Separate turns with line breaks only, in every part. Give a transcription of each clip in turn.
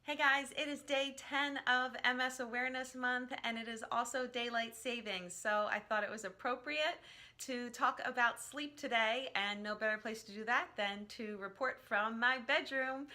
Hey guys, it is day 10 of MS Awareness Month and it is also daylight savings. So I thought it was appropriate to talk about sleep today, and no better place to do that than to report from my bedroom.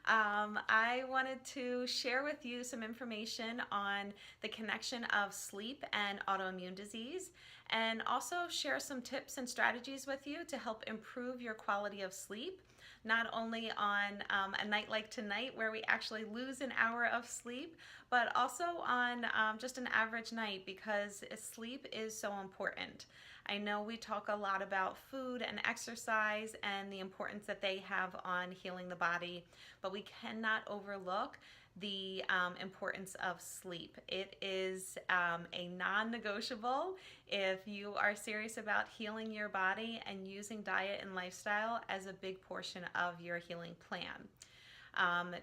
I wanted to share with you some information on the connection of sleep and autoimmune disease, and also share some tips and strategies with you to help improve your quality of sleep, not only on a night like tonight where we actually lose an hour of sleep, but also on just an average night, because sleep is so important. I know we talk a lot about food and exercise and the importance that they have on healing the body, but we cannot overlook the importance of sleep. It is a non-negotiable if you are serious about healing your body and using diet and lifestyle as a big portion of your healing plan.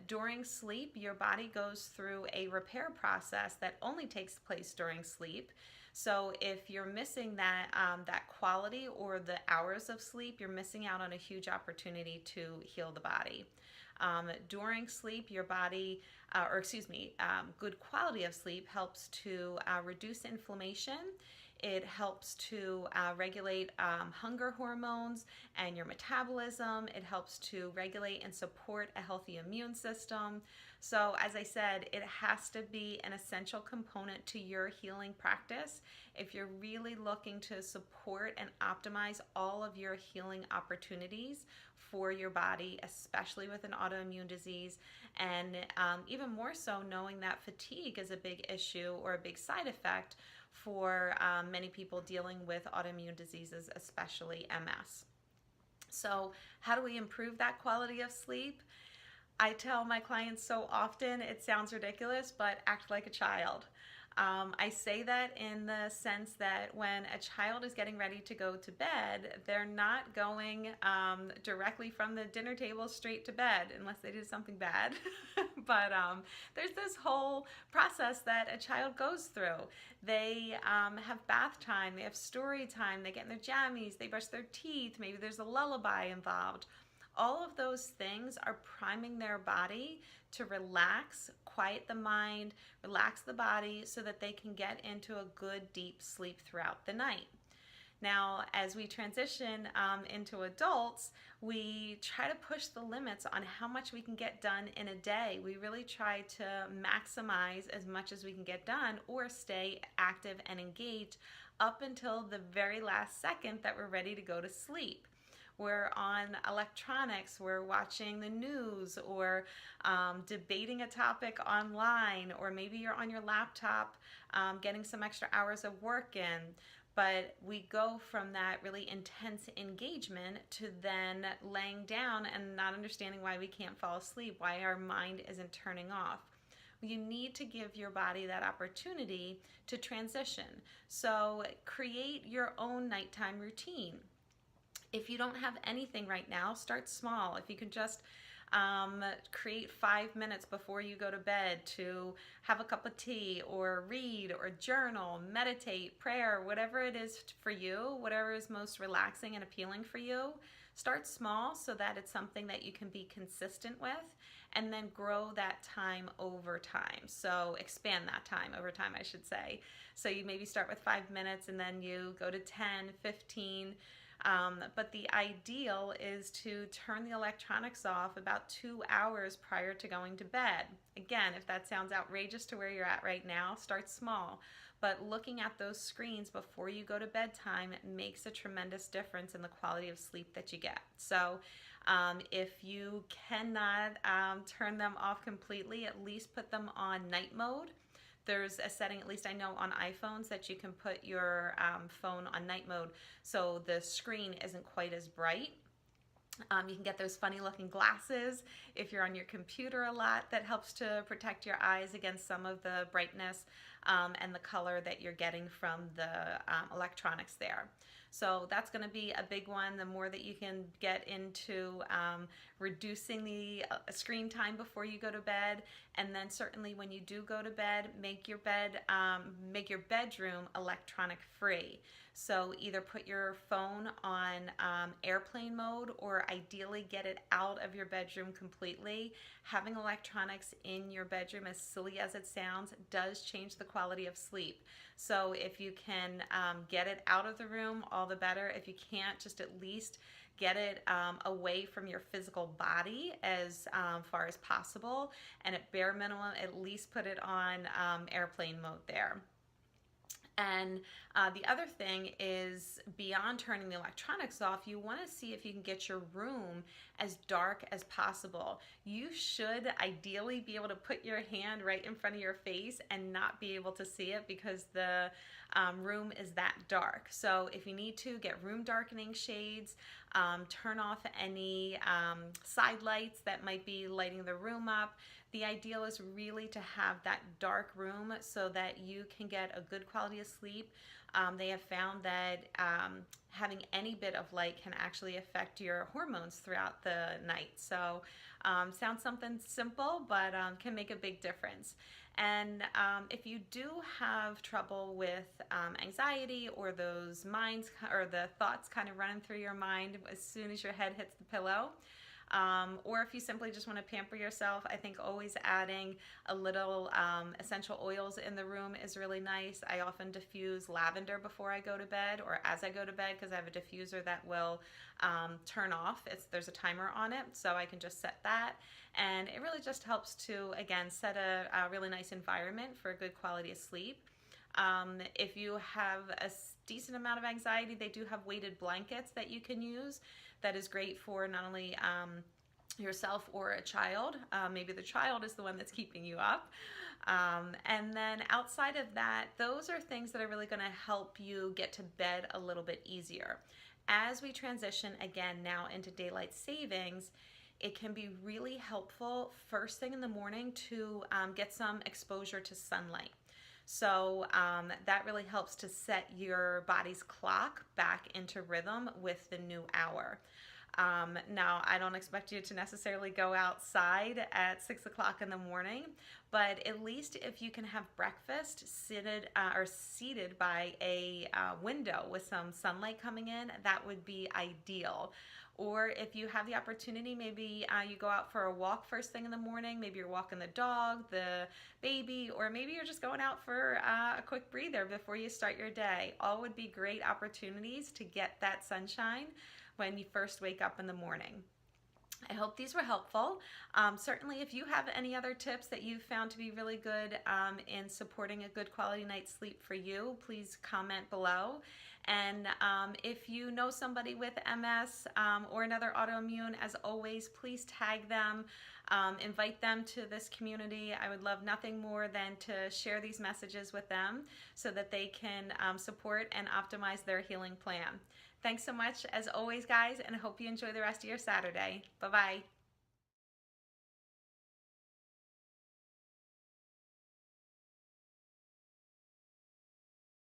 During sleep, your body goes through a repair process that only takes place during sleep. So if you're missing that quality or the hours of sleep, you're missing out on a huge opportunity to heal the body. During sleep, your body, good quality of sleep helps to reduce inflammation. It helps to regulate hunger hormones and your metabolism. It helps to regulate and support a healthy immune system. So, as I said, it has to be an essential component to your healing practice if you're really looking to support and optimize all of your healing opportunities for your body, especially with an autoimmune disease, and even more so knowing that fatigue is a big issue or a big side effect for many people dealing with autoimmune diseases, especially MS. So, how do we improve that quality of sleep? I tell my clients so often, it sounds ridiculous, but act like a child. I say that in the sense that when a child is getting ready to go to bed, they're not going directly from the dinner table straight to bed unless they did something bad. But there's this whole process that a child goes through. They have bath time, they have story time, they get in their jammies, they brush their teeth, maybe there's a lullaby involved. All of those things are priming their body to relax, quiet the mind, relax the body so that they can get into a good deep sleep throughout the night. Now, as we transition into adults, we try to push the limits on how much we can get done in a day. We really try to maximize as much as we can get done or stay active and engaged up until the very last second that we're ready to go to sleep. We're on electronics, we're watching the news, or debating a topic online, or maybe you're on your laptop getting some extra hours of work in. But we go from that really intense engagement to then laying down and not understanding why we can't fall asleep, why our mind isn't turning off. You need to give your body that opportunity to transition. So create your own nighttime routine. If you don't have anything right now, start small. If you can just create 5 minutes before you go to bed to have a cup of tea or read or journal, meditate, prayer, whatever it is for you, whatever is most relaxing and appealing for you, start small so that it's something that you can be consistent with, and then grow that time over time. So expand that time over time, I should say. So you maybe start with 5 minutes and then you go to 10, 15. But the ideal is to turn the electronics off about 2 hours prior to going to bed. Again, if that sounds outrageous to where you're at right now, start small. But looking at those screens before you go to bedtime makes a tremendous difference in the quality of sleep that you get. So if you cannot turn them off completely, at least put them on night mode. There's a setting, at least I know on iPhones, that you can put your phone on night mode so the screen isn't quite as bright. You can get those funny looking glasses if you're on your computer a lot. That helps to protect your eyes against some of the brightness and the color that you're getting from the electronics there. So that's going to be a big one. The more that you can get into reducing the screen time before you go to bed, and then certainly when you do go to bed, make your bedroom electronic free. So either put your phone on airplane mode, or ideally get it out of your bedroom completely. Having electronics in your bedroom, as silly as it sounds, does change the quality of sleep. So if you can get it out of the room, all the better. If you can't, just at least get it away from your physical body as far as possible, and at bare minimum, at least put it on airplane mode there. And the other thing is, beyond turning the electronics off, you want to see if you can get your room as dark as possible. You should ideally be able to put your hand right in front of your face and not be able to see it, because the room is that dark. So if you need to, get room darkening shades, turn off any side lights that might be lighting the room up. The ideal is really to have that dark room so that you can get a good quality of sleep. They have found that having any bit of light can actually affect your hormones throughout the night. So sounds something simple, but can make a big difference. And if you do have trouble with anxiety, or those minds or the thoughts kind of running through your mind as soon as your head hits the pillow, or if you simply just want to pamper yourself, I think always adding a little essential oils in the room is really nice. I often diffuse lavender before I go to bed, or as I go to bed, because I have a diffuser that will turn off. There's a timer on it, so I can just set that. And it really just helps to, again, set a really nice environment for a good quality of sleep. If you have a decent amount of anxiety, they do have weighted blankets that you can use. That is great for not only yourself or a child. Maybe the child is the one that's keeping you up. And then outside of that, those are things that are really going to help you get to bed a little bit easier. As we transition again now into daylight savings, it can be really helpful first thing in the morning to get some exposure to sunlight. So that really helps to set your body's clock back into rhythm with the new hour. Now, I don't expect you to necessarily go outside at 6 o'clock in the morning, but at least if you can have breakfast seated by a window with some sunlight coming in, that would be ideal. Or if you have the opportunity, maybe you go out for a walk first thing in the morning. Maybe you're walking the dog, the baby, or maybe you're just going out for a quick breather before you start your day. All would be great opportunities to get that sunshine when you first wake up in the morning. I hope these were helpful. Certainly, if you have any other tips that you've found to be really good in supporting a good quality night's sleep for you, please comment below. And if you know somebody with MS or another autoimmune, as always, please tag them, invite them to this community. I would love nothing more than to share these messages with them so that they can support and optimize their healing plan. Thanks so much, as always, guys, and I hope you enjoy the rest of your Saturday. Bye-bye.